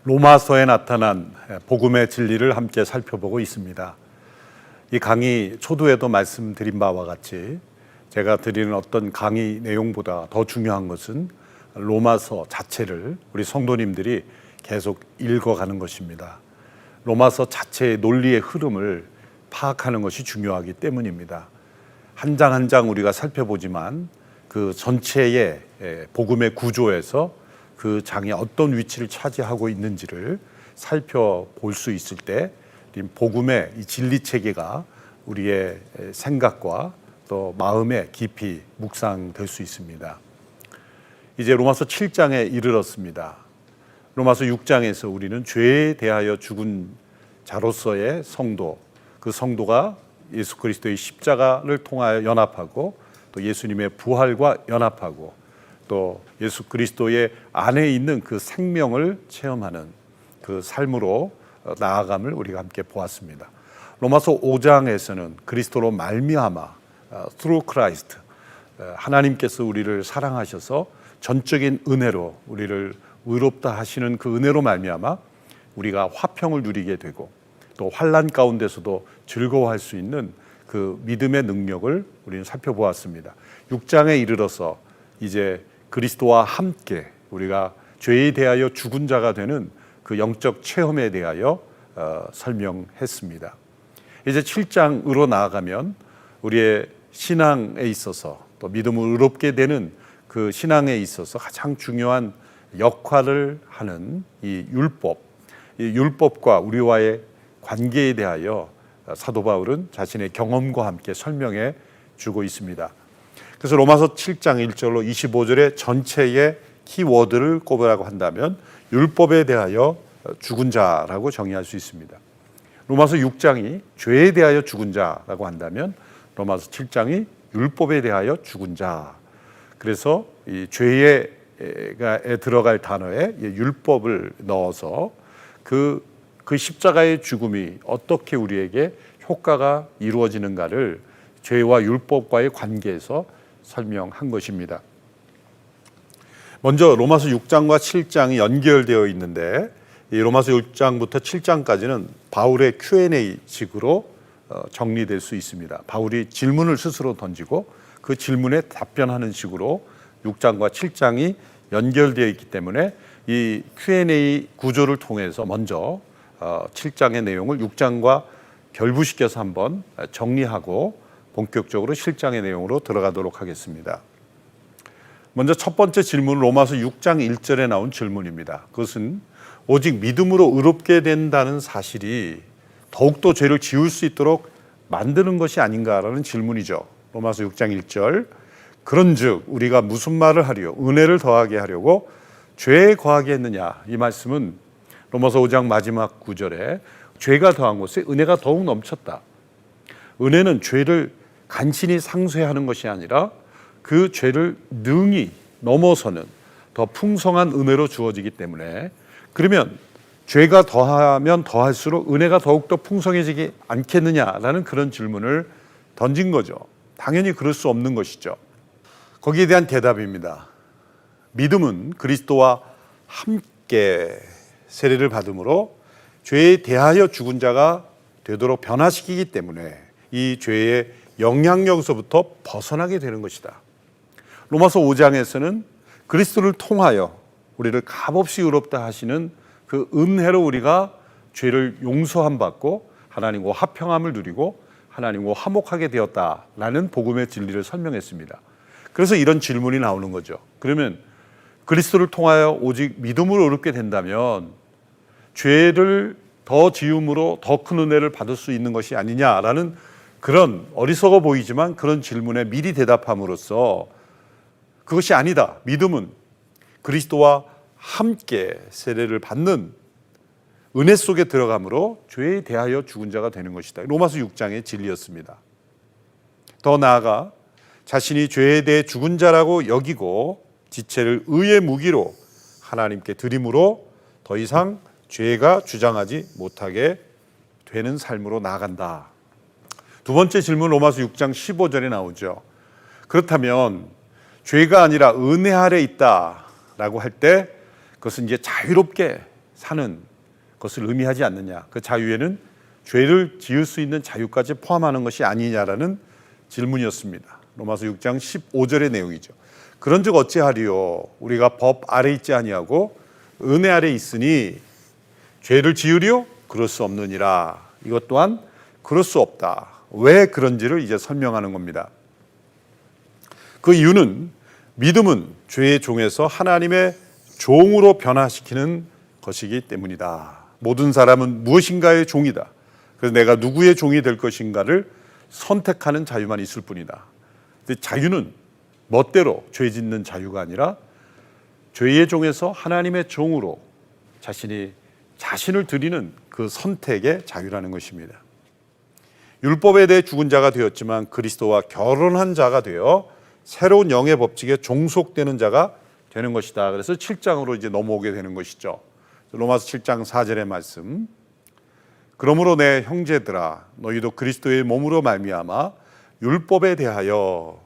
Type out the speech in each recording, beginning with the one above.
로마서에 나타난 복음의 진리를 함께 살펴보고 있습니다. 이 강의 초두에도 말씀드린 바와 같이 제가 드리는 어떤 강의 내용보다 더 중요한 것은 로마서 자체를 우리 성도님들이 계속 읽어가는 것입니다. 로마서 자체의 논리의 흐름을 파악하는 것이 중요하기 때문입니다. 한 장 한 장 우리가 살펴보지만 그 전체의 복음의 구조에서 그 장이 어떤 위치를 차지하고 있는지를 살펴볼 수 있을 때 복음의 이 진리 체계가 우리의 생각과 또 마음에 깊이 묵상될 수 있습니다. 이제 로마서 7장에 이르렀습니다. 로마서 6장에서 우리는 죄에 대하여 죽은 자로서의 성도, 그 성도가 예수 그리스도의 십자가를 통하여 연합하고 또 예수님의 부활과 연합하고 또 예수 그리스도의 안에 있는 그 생명을 체험하는 그 삶으로 나아감을 우리가 함께 보았습니다. 로마서 5장에서는 그리스도로 말미암아 through Christ, 하나님께서 우리를 사랑하셔서 전적인 은혜로 우리를 의롭다 하시는 그 은혜로 말미암아 우리가 화평을 누리게 되고 또 환난 가운데서도 즐거워할 수 있는 그 믿음의 능력을 우리는 살펴보았습니다. 6장에 이르러서 이제 그리스도와 함께 우리가 죄에 대하여 죽은 자가 되는 그 영적 체험에 대하여 설명했습니다. 이제 7장으로 나아가면 우리의 신앙에 있어서 또 믿음을 의롭게 되는 그 신앙에 있어서 가장 중요한 역할을 하는 이 율법과 우리와의 관계에 대하여 사도 바울은 자신의 경험과 함께 설명해 주고 있습니다. 그래서 로마서 7장 1절로 25절의 전체의 키워드를 꼽으라고 한다면 율법에 대하여 죽은 자라고 정의할 수 있습니다. 로마서 6장이 죄에 대하여 죽은 자라고 한다면 로마서 7장이 율법에 대하여 죽은 자. 그래서 이 죄에 들어갈 단어에 율법을 넣어서 그 십자가의 죽음이 어떻게 우리에게 효과가 이루어지는가를 죄와 율법과의 관계에서 설명한 것입니다. 먼저 로마서 6장과 7장이 연결되어 있는데 이 로마서 6장부터 7장까지는 바울의 Q&A식으로 정리될 수 있습니다. 바울이 질문을 스스로 던지고 그 질문에 답변하는 식으로 6장과 7장이 연결되어 있기 때문에 이 Q&A 구조를 통해서 먼저 7장의 내용을 6장과 결부시켜서 한번 정리하고 본격적으로 7장의 내용으로 들어가도록 하겠습니다. 먼저 첫 번째 질문은 로마서 6장 1절에 나온 질문입니다. 그것은 오직 믿음으로 의롭게 된다는 사실이 더욱더 죄를 지을 수 있도록 만드는 것이 아닌가라는 질문이죠. 로마서 6장 1절 그런즉 우리가 무슨 말을 하리요 은혜를 더하게 하려고 죄에 거하게 했느냐. 이 말씀은 로마서 5장 마지막 구절에 죄가 더한 곳에 은혜가 더욱 넘쳤다. 은혜는 죄를 간신히 상쇄하는 것이 아니라 그 죄를 능히 넘어서는 더 풍성한 은혜로 주어지기 때문에 그러면 죄가 더하면 더할수록 은혜가 더욱더 풍성해지지 않겠느냐라는 그런 질문을 던진 거죠. 당연히 그럴 수 없는 것이죠. 거기에 대한 대답입니다. 믿음은 그리스도와 함께 세례를 받음으로 죄에 대하여 죽은 자가 되도록 변화시키기 때문에 이 죄의 영향력에서부터 벗어나게 되는 것이다. 로마서 5장에서는 그리스도를 통하여 우리를 값없이 의롭다 하시는 그 은혜로 우리가 죄를 용서함 받고 하나님과 화평함을 누리고 하나님과 화목하게 되었다라는 복음의 진리를 설명했습니다. 그래서 이런 질문이 나오는 거죠. 그러면 그리스도를 통하여 오직 믿음으로 의롭게 된다면 죄를 더 지음으로 더 큰 은혜를 받을 수 있는 것이 아니냐라는 그런 어리석어 보이지만 그런 질문에 미리 대답함으로써 그것이 아니다. 믿음은 그리스도와 함께 세례를 받는 은혜 속에 들어감으로 죄에 대하여 죽은 자가 되는 것이다. 로마서 6장의 진리였습니다. 더 나아가 자신이 죄에 대해 죽은 자라고 여기고 지체를 의의 무기로 하나님께 드림으로 더 이상 죄가 주장하지 못하게 되는 삶으로 나아간다. 두 번째 질문 로마서 6장 15절에 나오죠. 그렇다면 죄가 아니라 은혜 아래 있다라고 할 때 그것은 이제 자유롭게 사는 것을 의미하지 않느냐. 그 자유에는 죄를 지을 수 있는 자유까지 포함하는 것이 아니냐라는 질문이었습니다. 로마서 6장 15절의 내용이죠. 그런즉 어찌하리요? 우리가 법 아래 있지 아니하고 은혜 아래 있으니 죄를 지으리요? 그럴 수 없느니라. 이것 또한 그럴 수 없다. 왜 그런지를 이제 설명하는 겁니다. 그 이유는 믿음은 죄의 종에서 하나님의 종으로 변화시키는 것이기 때문이다. 모든 사람은 무엇인가의 종이다. 그래서 내가 누구의 종이 될 것인가를 선택하는 자유만 있을 뿐이다. 근데 자유는 멋대로 죄 짓는 자유가 아니라 죄의 종에서 하나님의 종으로 자신을 드리는 그 선택의 자유라는 것입니다. 율법에 대해 죽은 자가 되었지만 그리스도와 결혼한 자가 되어 새로운 영의 법칙에 종속되는 자가 되는 것이다. 그래서 7장으로 이제 넘어오게 되는 것이죠. 로마서 7장 4절의 말씀. 그러므로 내 형제들아 너희도 그리스도의 몸으로 말미암아 율법에 대하여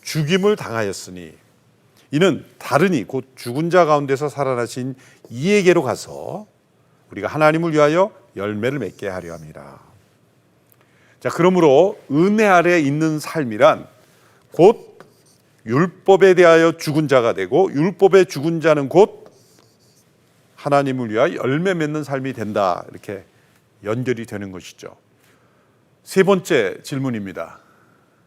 죽임을 당하였으니 이는 다르니 곧 죽은 자 가운데서 살아나신 이에게로 가서 우리가 하나님을 위하여 열매를 맺게 하려 함이라. 자, 그러므로 은혜 아래 있는 삶이란 곧 율법에 대하여 죽은 자가 되고 율법에 죽은 자는 곧 하나님을 위하여 열매 맺는 삶이 된다. 이렇게 연결이 되는 것이죠. 세 번째 질문입니다.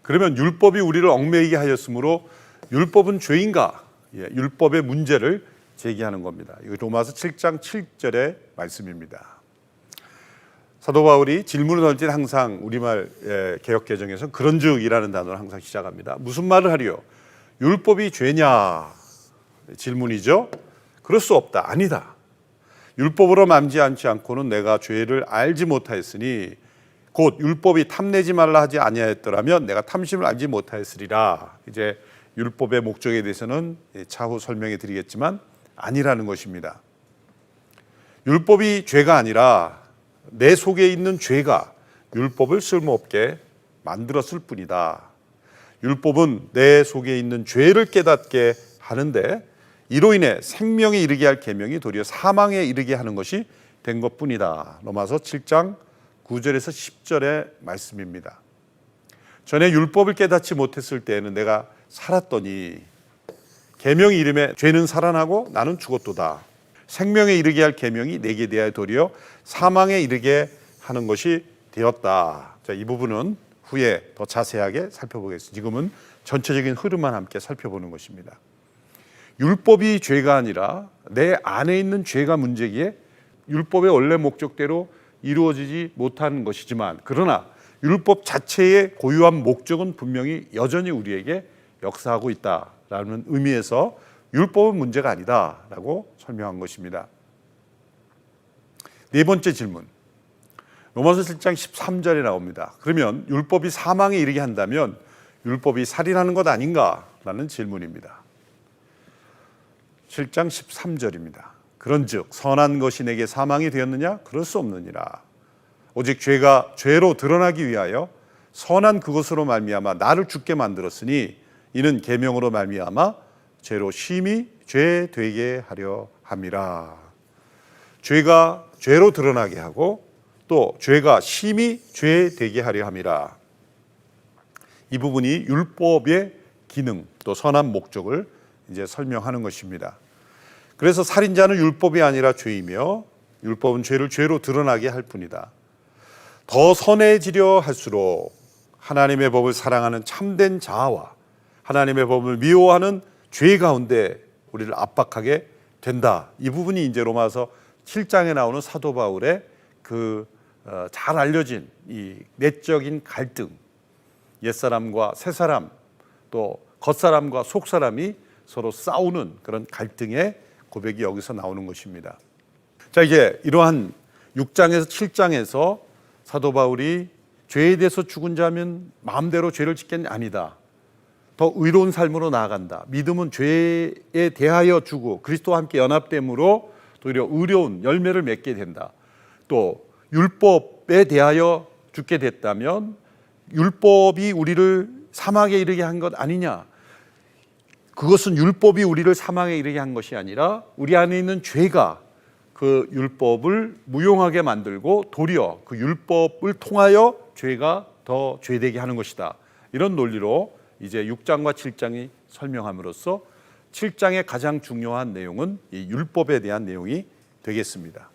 그러면 율법이 우리를 얽매이게 하였으므로 율법은 죄인가? 율법의 문제를 제기하는 겁니다. 이거 로마서 7장 7절의 말씀입니다. 사도 바울이 질문을 던질 때 항상 우리말 개역개정에서 그런즉이라는 단어를 항상 시작합니다. 무슨 말을 하리요? 율법이 죄냐? 질문이죠. 그럴 수 없다. 아니다. 율법으로 맘지 않고는 내가 죄를 알지 못하였으니 곧 율법이 탐내지 말라 하지 아니하였더라면 내가 탐심을 알지 못하였으리라. 이제 율법의 목적에 대해서는 차후 설명해 드리겠지만 아니라는 것입니다. 율법이 죄가 아니라 내 속에 있는 죄가 율법을 쓸모없게 만들었을 뿐이다. 율법은 내 속에 있는 죄를 깨닫게 하는데 이로 인해 생명에 이르게 할 계명이 도리어 사망에 이르게 하는 것이 된 것뿐이다. 로마서 7장 9절에서 10절의 말씀입니다. 전에 율법을 깨닫지 못했을 때에는 내가 살았더니 계명이 이름에 죄는 살아나고 나는 죽었도다. 생명에 이르게 할 계명이 내게 대하여 도리어 사망에 이르게 하는 것이 되었다. 자, 이 부분은 후에 더 자세하게 살펴보겠습니다. 지금은 전체적인 흐름만 함께 살펴보는 것입니다. 율법이 죄가 아니라 내 안에 있는 죄가 문제기에 율법의 원래 목적대로 이루어지지 못하는 것이지만 그러나 율법 자체의 고유한 목적은 분명히 여전히 우리에게 역사하고 있다라는 의미에서 율법은 문제가 아니다라고 설명한 것입니다. 네 번째 질문. 로마서 7장 13절에 나옵니다. 그러면 율법이 사망에 이르게 한다면 율법이 살인하는 것 아닌가라는 질문입니다. 7장 13절입니다. 그런즉 선한 것이 내게 사망이 되었느냐? 그럴 수 없느니라. 오직 죄가 죄로 드러나기 위하여 선한 그것으로 말미암아 나를 죽게 만들었으니 이는 계명으로 말미암아 죄로 심히 죄 되게 하려 함이라. 죄가 죄로 드러나게 하고 또 죄가 심히 죄 되게 하려 함이라. 이 부분이 율법의 기능 또 선한 목적을 이제 설명하는 것입니다. 그래서 살인자는 율법이 아니라 죄이며 율법은 죄를 죄로 드러나게 할 뿐이다. 더 선해지려 할수록 하나님의 법을 사랑하는 참된 자아와 하나님의 법을 미워하는 죄 가운데 우리를 압박하게 된다. 이 부분이 이제 로마서 7장에 나오는 사도 바울의 그 잘 알려진 이 내적인 갈등, 옛사람과 새사람 또 겉사람과 속사람이 서로 싸우는 그런 갈등의 고백이 여기서 나오는 것입니다. 자, 이제 이러한 6장에서 7장에서 사도 바울이 죄에 대해서 죽은 자면 마음대로 죄를 짓겠냐? 아니다. 더 의로운 삶으로 나아간다. 믿음은 죄에 대하여 주고 그리스도와 함께 연합됨으로 오히려 의로운 열매를 맺게 된다. 또 율법에 대하여 죽게 됐다면 율법이 우리를 사망에 이르게 한 것 아니냐? 그것은 율법이 우리를 사망에 이르게 한 것이 아니라 우리 안에 있는 죄가 그 율법을 무용하게 만들고 도리어 그 율법을 통하여 죄가 더 죄되게 하는 것이다. 이런 논리로 이제 6장과 7장이 설명함으로써 7장의 가장 중요한 내용은 이 율법에 대한 내용이 되겠습니다.